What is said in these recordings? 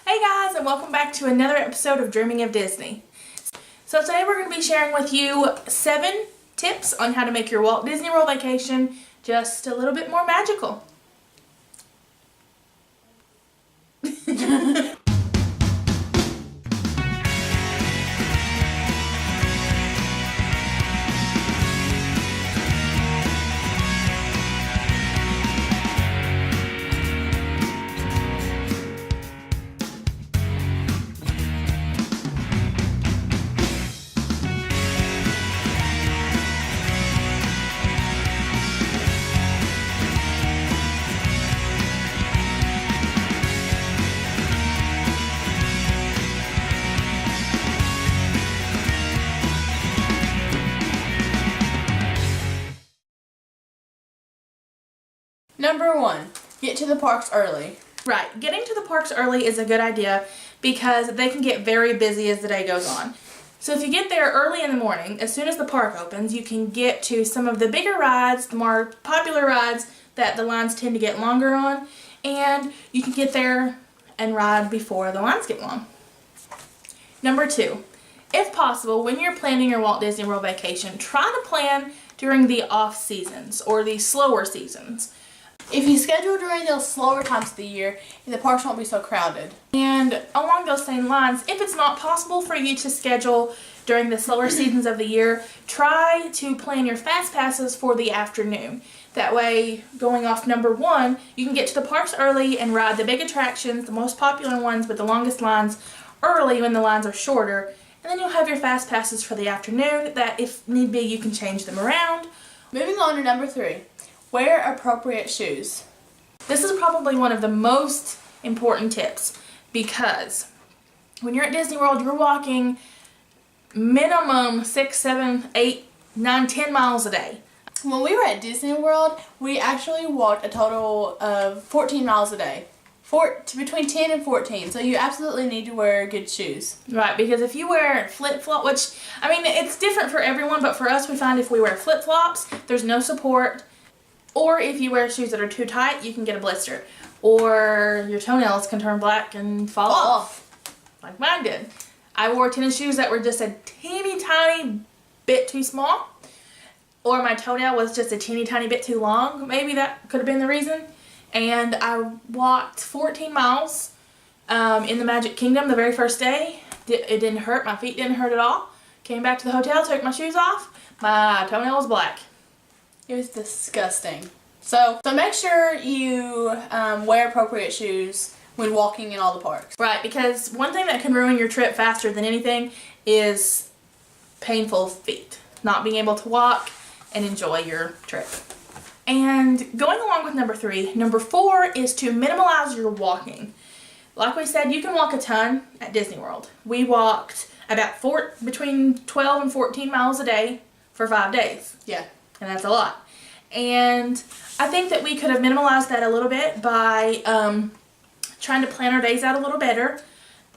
Hey guys, and welcome back to another episode of Dreaming of Disney. So today we're going to be sharing with you 7 tips on how to make your Walt Disney World vacation just a little bit more magical. Number 1, get to the parks early. Right, getting to the parks early is a good idea because they can get very busy as the day goes on. So if you get there early in the morning, as soon as the park opens, you can get to some of the bigger rides, the more popular rides that the lines tend to get longer on, and you can get there and ride before the lines get long. Number 2, if possible, when you're planning your Walt Disney World vacation, try to plan during the off seasons or the slower seasons. If you schedule during those slower times of the year, the parks won't be so crowded. And along those same lines, if it's not possible for you to schedule during the slower seasons of the year, try to plan your fast passes for the afternoon. That way, going off number 1, you can get to the parks early and ride the big attractions, the most popular ones with the longest lines, early when the lines are shorter. And then you'll have your fast passes for the afternoon that, if need be, you can change them around. Moving on to number 3, wear appropriate shoes. This is probably one of the most important tips because when you're at Disney World, you're walking minimum 6, 7, 8, 9, 10 miles a day. When we were at Disney World, we actually walked a total of 14 miles a day. Between 10 and 14, so you absolutely need to wear good shoes. Right, because if you wear flip-flop, which, I mean, it's different for everyone, but for us, we find if we wear flip-flops, there's no support. Or if you wear shoes that are too tight, you can get a blister. Or your toenails can turn black and fall off. Like mine did. I wore tennis shoes that were just a teeny tiny bit too small. Or my toenail was just a teeny tiny bit too long. Maybe that could have been the reason. And I walked 14 miles in the Magic Kingdom the very first day. It didn't hurt. My feet didn't hurt at all. Came back to the hotel, took my shoes off. My toenail was black. It was disgusting. So make sure you wear appropriate shoes when walking in all the parks. Right, because one thing that can ruin your trip faster than anything is painful feet. Not being able to walk and enjoy your trip. And going along with number 3, number 4 is to minimize your walking. Like we said, you can walk a ton at Disney World. We walked about between 12 and 14 miles a day for 5 days. Yeah. And that's a lot. And I think that we could have minimalized that a little bit by trying to plan our days out a little better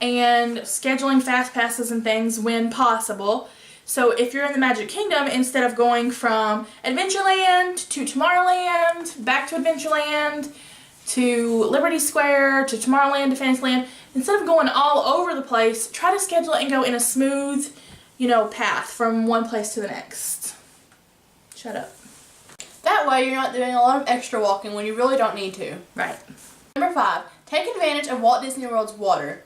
and scheduling fast passes and things when possible. So if you're in the Magic Kingdom, instead of going from Adventureland to Tomorrowland, back to Adventureland, to Liberty Square, to Tomorrowland, to Fantasyland, instead of going all over the place, try to schedule it and go in a smooth, path from one place to the next. Shut up. That way you're not doing a lot of extra walking when you really don't need to. Right. Number 5, take advantage of Walt Disney World's water.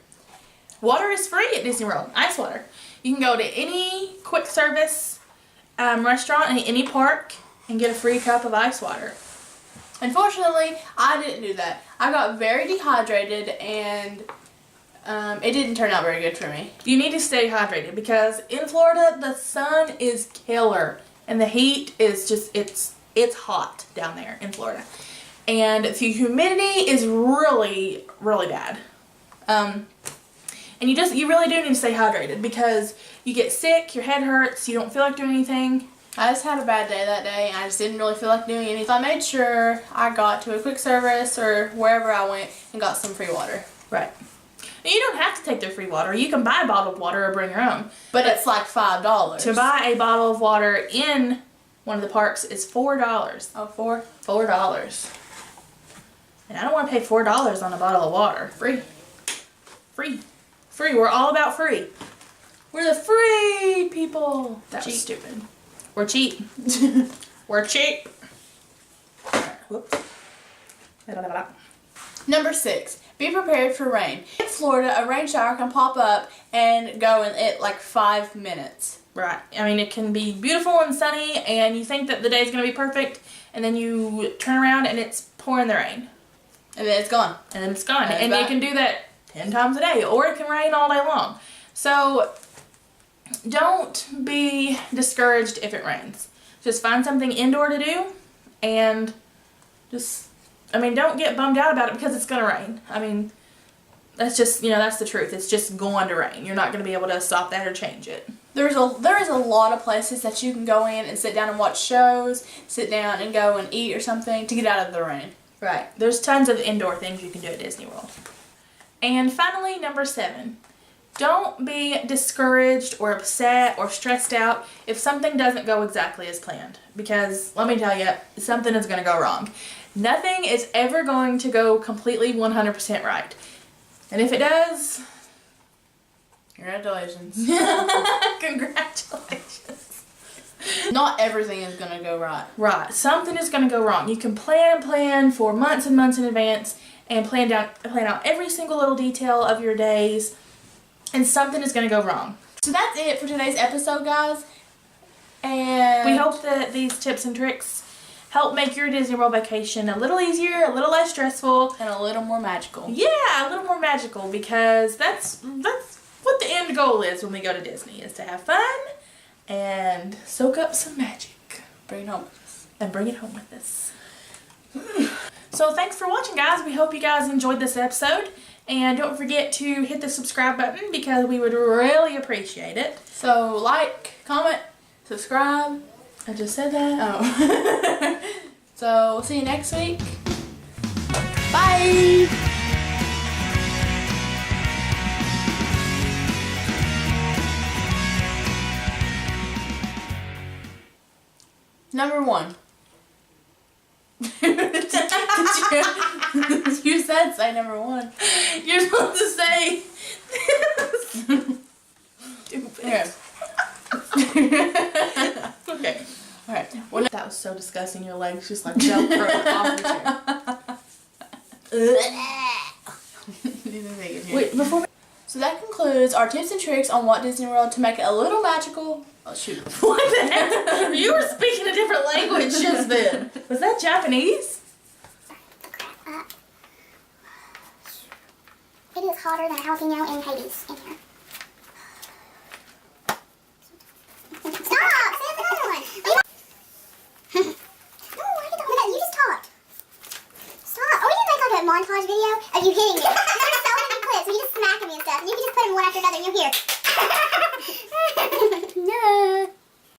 Water is free at Disney World. Ice water. You can go to any quick service restaurant in any park and get a free cup of ice water. Unfortunately, I didn't do that. I got very dehydrated and it didn't turn out very good for me. You need to stay hydrated because in Florida the sun is killer and the heat is just, it's hot down there in Florida. And the humidity is really, really bad. And you really do need to stay hydrated because you get sick, your head hurts, you don't feel like doing anything. I just had a bad day that day and I just didn't really feel like doing anything. So I made sure I got to a quick service or wherever I went and got some free water. Right. And you don't have to take their free water. You can buy bottled water or bring your own. But it's like $5. To buy a bottle of water in one of the parks is $4. Oh, $4. And I don't want to pay $4 on a bottle of water. Free Free. Free. We're all about free. We're the free people. That was stupid. We're cheap. We're cheap. Whoops. Number 6. Be prepared for rain. In Florida, a rain shower can pop up and go in it like 5 minutes. Right. I mean, it can be beautiful and sunny, and you think that the day's going to be perfect, and then you turn around and it's pouring the rain. And then it's gone. And then it's gone. And it can do that 10 times a day, or it can rain all day long. So, don't be discouraged if it rains. Just find something indoor to do, and just, I mean, don't get bummed out about it because it's going to rain. I mean, that's just, that's the truth. It's just going to rain. You're not going to be able to stop that or change it. There is a lot of places that you can go in and sit down and watch shows, sit down and go and eat or something to get out of the rain. Right. There's tons of indoor things you can do at Disney World. And finally, number 7. Don't be discouraged or upset or stressed out if something doesn't go exactly as planned. Because, let me tell you, something is going to go wrong. Nothing is ever going to go completely 100% right. And if it does... Congratulations. Congratulations. Not everything is going to go right. Right. Something is going to go wrong. You can plan for months and months in advance and plan out every single little detail of your days, and something is going to go wrong. So that's it for today's episode, guys. And we hope that these tips and tricks help make your Disney World vacation a little easier, a little less stressful, and a little more magical. Yeah, a little more magical, because that's what the end goal is when we go to Disney, is to have fun and soak up some magic. Bring it home with us. And bring it home with us. So thanks for watching, guys. We hope you guys enjoyed this episode. And don't forget to hit the subscribe button because we would really appreciate it. So like, comment, subscribe. I just said that. Oh. So we'll see you next week. Bye. Number 1. You said say number 1. You're supposed to say stupid. Here. Okay. Alright. Well, that was so disgusting. Your legs just like jumped off the chair. Wait, before. So that concludes our tips and tricks on Walt Disney World to make it a little magical. Oh shoot. What the heck? You were speaking a different language just then. Was that Japanese? It is hotter than a jalapeno in Hades in here. Stop! Say another one! No, I get the whole you just talked. Stop! Or we can make like a montage video of you hitting me. There's so many clips of you just smacking me and stuff. And you can just put them one after another and you'll hear. No.